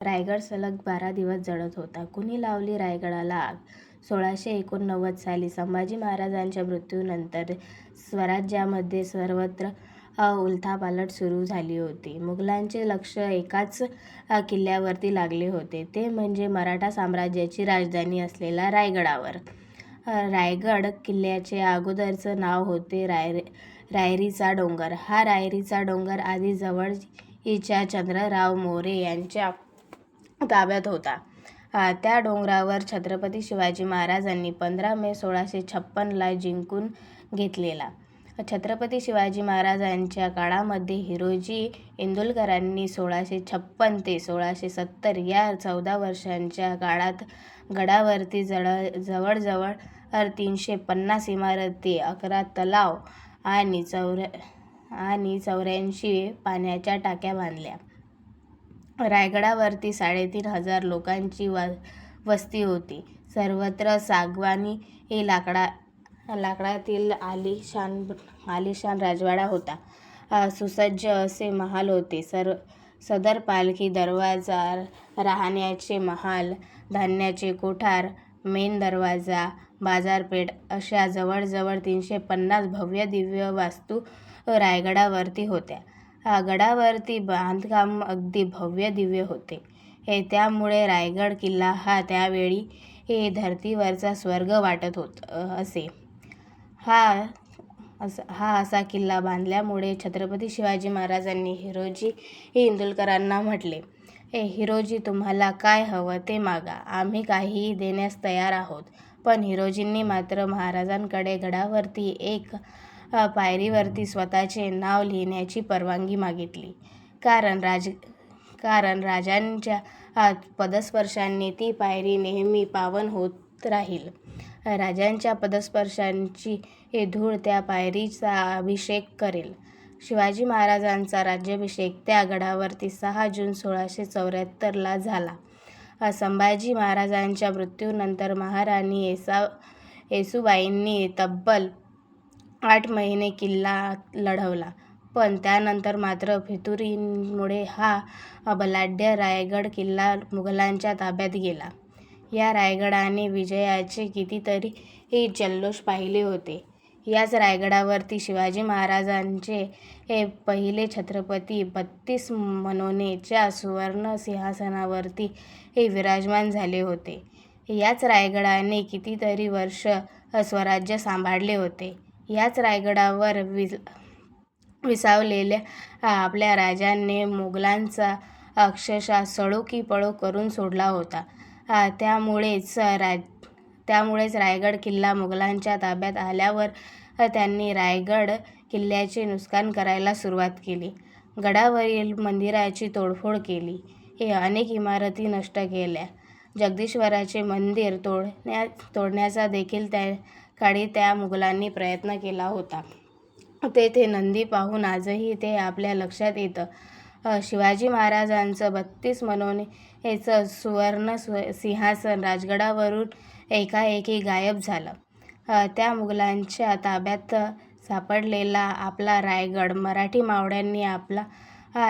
रायगड सलग 12 दिवस जळत होता. कुणी लावली रायगडाला आग? 1689 साली संभाजी महाराजांच्या मृत्यूनंतर स्वराज्यामध्ये सर्वत्र उलथापालट सुरू झाली होती. मुघलांचे लक्ष एकाच किल्ल्यावरती लागले होते, ते म्हणजे मराठा साम्राज्याची राजधानी असलेल्या रायगडावर. रायगड किल्ल्याचे अगोदरचं नाव होते रायरीचा डोंगर. हा रायरीचा डोंगर आधी जवळच्या चंद्रराव मोरे यांच्या ताब्यात होता. त्या डोंगरावर छत्रपती शिवाजी महाराजांनी 15 मे 1656 जिंकून घेतलेला. छत्रपती शिवाजी महाराजांच्या काळामध्ये हिरोजी इंदुलकरांनी 1656 ते 1670 या 14 वर्षांच्या काळात गडावरती जवळजवळ 350 इमारती, 11 तलाव आणि 84 पाण्याच्या टाक्या बांधल्या. रायगडावरती 3,500 लोकांची वस्ती होती. सर्वत्र सागवानी लाकडातील आलिशान राजवाडा होता. सुसज्ज असे महाल होते. सदर पालखी दरवाजा, राहण्याचे महाल, धान्याचे कोठार, मेन दरवाजा, बाजारपेठ अशा जवळजवळ 350 भव्य दिव्य वास्तू रायगडावरती होत्या. गडावरती बांधकाम अगदी भव्य दिव्य होते. त्यामुळे रायगड किल्ला हा त्यावेळी धर्तीवरचा स्वर्ग वाटत असे. हा असा किल्ला बांधल्यामुळे छत्रपती शिवाजी महाराजांनी हिरोजी इंदुलकरांना म्हटले, हिरोजी, तुम्हाला काय हवं ते मागा, आम्ही काहीही देण्यास तयार आहोत. पण हिरोजींनी मात्र महाराजांकडे गडावरती एक पायरीवरती स्वतःचे नाव लिहिण्याची परवानगी मागितली. कारण राजांच्या पदस्पर्शाने ती पायरी नेहमी पावन होत राहील. राजांच्या पदस्पर्शाची धूळ त्या पायरीचा अभिषेक करेल. शिवाजी महाराजांचा राज्याभिषेक त्या गडावरती 6 जून 1674 झाला. संभाजी महाराजांच्या मृत्यूनंतर महाराणी येसूबाईंनी तब्बल 8 महिने किल्ला लढवला. पण त्यानंतर मात्र फितुरीमुळे हा बलाढ्य रायगड किल्ला मुघलांच्या ताब्यात गेला. या रायगडाने विजयाचे कितीतरी जल्लोष पाहिले होते. याच रायगडावरती शिवाजी महाराजांचे पहिले छत्रपती 32 मनोने च्या सुवर्ण सिंहासनावरती विराजमान झाले होते. याच रायगडाने कितीतरी वर्ष स्वराज्य सांभाळले होते. याच रायगडावर विसावलेल्या आपल्या राजाने मोगलांचा अक्षरशः सळो की पळो करून सोडला होता. त्यामुळेच रायगड किल्ला मुघलांच्या ताब्यात आल्यावर त्यांनी रायगड किल्ल्याचे नुकसान करायला सुरुवात केली. गडावरील मंदिराची तोडफोड केली. अनेक इमारती नष्ट केल्या. जगदीश्वराचे मंदिर तोडण्याचा देखील त्या काळी त्या मुघलांनी प्रयत्न केला होता. तेथे नंदी पाहून आजही ते आपल्या लक्षात येतं. शिवाजी महाराजांचं 32 मनोनेचं सुवर्ण सिंहासन राजगडावरून एकाएकी गायब झालं. त्या मुघलांच्या ताब्यात सापडलेला आपला रायगड मराठी मावळ्यांनी आपला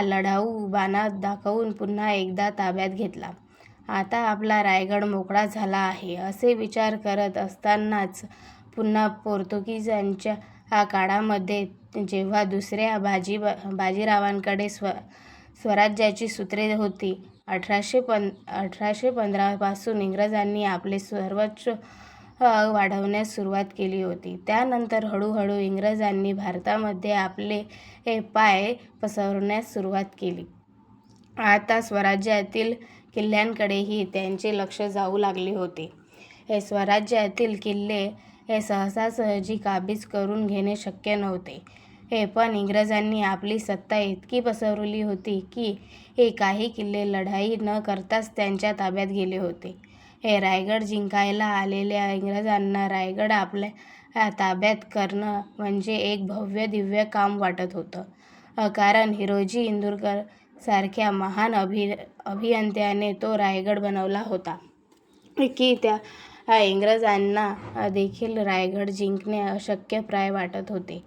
लढाऊ बाणा दाखवून पुन्हा एकदा ताब्यात घेतला. आता आपला रायगड मोकळा झाला आहे असे विचार करत असतानाच पुन्हा पोर्तुगीजांच्या काळामध्ये जेव्हा दुसऱ्या बाजीरावांकडे स्वराज्याची सूत्रे होती, 1815 पासून इंग्रजांनी आपले सर्वस्व वाढवण्यास सुरुवात केली होती. त्यानंतर हळूहळू इंग्रजांनी भारतामध्ये आपले पाय पसरवण्यास सुरुवात केली. आता स्वराज्यातील किल्ल्यांकडेही त्यांचे लक्ष जाऊ लागले होते. स्वराज्यातील किल्ले सहजासहजी काबीज करून घेणे शक्य नव्हते. पण इंग्रजांनी आपली सत्ता इतकी पसरवली होती की काही किल्ले लढाई न करताच त्यांच्या ताब्यात गेले होते. रायगड जिंकायला आलेल्या इंग्रजांना रायगड आपल्या ताब्यात करणं म्हणजे एक भव्य दिव्य काम वाटत होतं. कारण हिरोजी इंदुरकर सारख्या महान अभियंत्याने तो रायगड बनवला होता की त्या इंग्रजांना देखील रायगड जिंकणे अशक्यप्राय वाटत होते.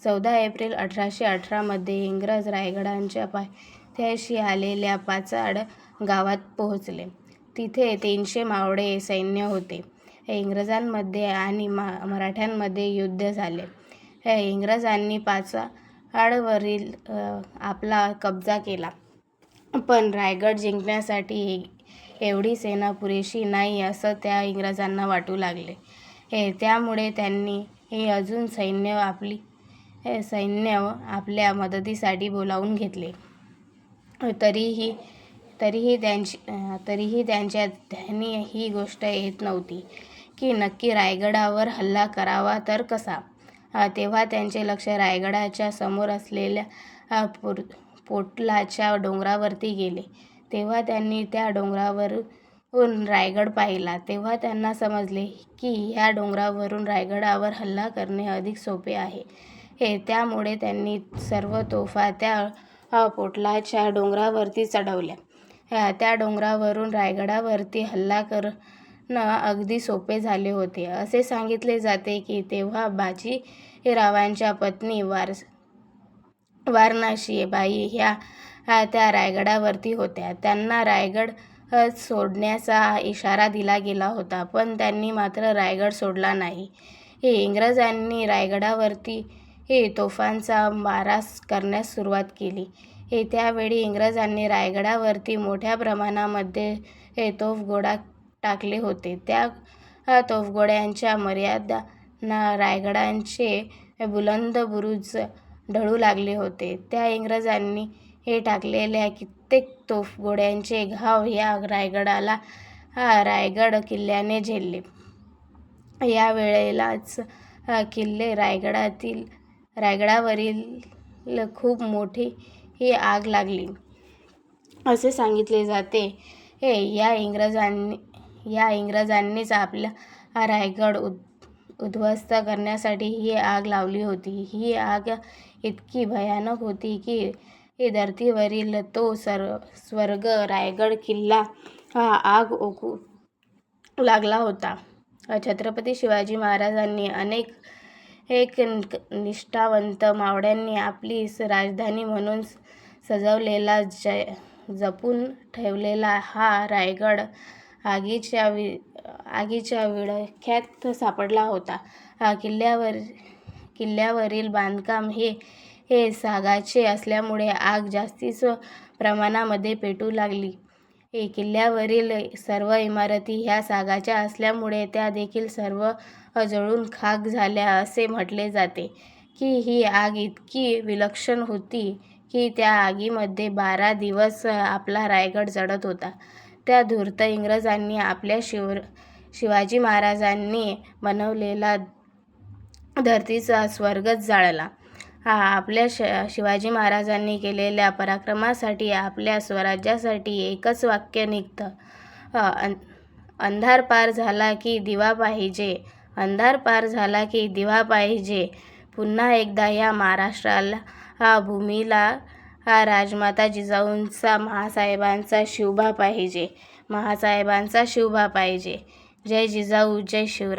14 एप्रिल 1818 मध्ये इंग्रज रायगडाच्या पायथ्याशी आलेल्या पाचाड गावात पोहोचले. तिथे 300 मावळे सैन्य होते. इंग्रजांमध्ये आणि मराठ्यांमध्ये युद्ध झाले. इंग्रजांनी पाचाडवरील आपला कब्जा केला, पण रायगड जिंकण्यासाठी एवढी सेना पुरेशी नाही असं त्या इंग्रजांना वाटू लागले. त्यामुळे त्यांनी अजून सैन्य आपल्या मदतीसाठी बोलावून घेतले. तरीही त्यांच्या ध्यानी ही गोष्ट येत नव्हती की नक्की रायगडावर हल्ला करावा तर कसा. तेव्हा त्यांचे लक्ष रायगडाच्या समोर असलेल्या पोटलाच्या डोंगरावरती गेले. तेव्हा त्यांनी त्या डोंगरावरून रायगड पाहिला. तेव्हा त्यांना समजले की ह्या डोंगरावरून रायगडावर हल्ला करणे अधिक सोपे आहे. त्यामुळे त्यांनी सर्व तोफा त्या पोटलाच्या डोंगरावरती चढवल्या. त्या डोंगरावरून रायगडावरती हल्ला करणं अगदी सोपे झाले होते. असे सांगितले जाते की तेव्हा बाजीरावांच्या पत्नी वारनाशी बाई ह्या त्या रायगडावरती होत्या. त्यांना रायगड सोडण्याचा इशारा दिला गेला होता, पण त्यांनी मात्र रायगड सोडला नाही. इंग्रजांनी रायगडावरती तोफांचा मारा करण्यास सुरुवात केली. त्यावेळी इंग्रजांनी रायगडावरती मोठ्या प्रमाणामध्ये तोफगोळा टाकले होते. त्या तोफगोळ्यांच्या मर्यादांना रायगडाचे बुलंद बुरुज ढळू लागले होते. त्या इंग्रजांनी टाकलेल्या कित्येक तोफगोळ्यांचे घाव या रायगड किल्ल्याने झेलले. या वेळेलाच किल्ले रायगडावरील खूप मोठी आग लागली असे सांगितले जाते. या इंग्रजांनीच आपला रायगड उद्ध्वस्त करण्यासाठी ही आग लावली होती. ही आग इतकी भयानक होती की धरतीवरील तो स्वर्ग रायगड किल्ला आग ओकू लागला होता. छत्रपती शिवाजी महाराजांनी अनेक निष्ठावंत मावळ्यांनी आपली राजधानी म्हणून सजवलेला, जपून ठेवलेला हा रायगड आगीच्या विळख्यात सापडला होता. किल्ल्यावरील बांधकाम हे सागाचे असल्यामुळे आग जास्तीच प्रमाणामध्ये पेटू लागली. किल्ल्यावरील सर्व इमारती ह्या सागाच्या असल्यामुळे त्या देखील सर्व जळून खाक झाल्या. असे म्हटले जाते की ही आग इतकी विलक्षण होती की त्या आगीमध्ये 12 दिवस आपला रायगड जळत होता. त्या धूर्त इंग्रजांनी आपल्या शिवाजी महाराजांनी बनवलेला धरतीचा स्वर्गच जाळला. आपल्या शिवाजी महाराजांनी केलेल्या पराक्रमासाठी, आपल्या स्वराज्यासाठी एकच वाक्य निघतं, अंधार पार झाला की दिवा पाहिजे, अंधार पार झाला की दिवा पाहिजे. पुन्हा एकदा या महाराष्ट्राला भूमीला राजमाता जिजाऊंचा, महासाहेबांचा शिवबा पाहिजे, महासाहेबांचा शिवबा पाहिजे. जय जिजाऊ, जय शिवराय.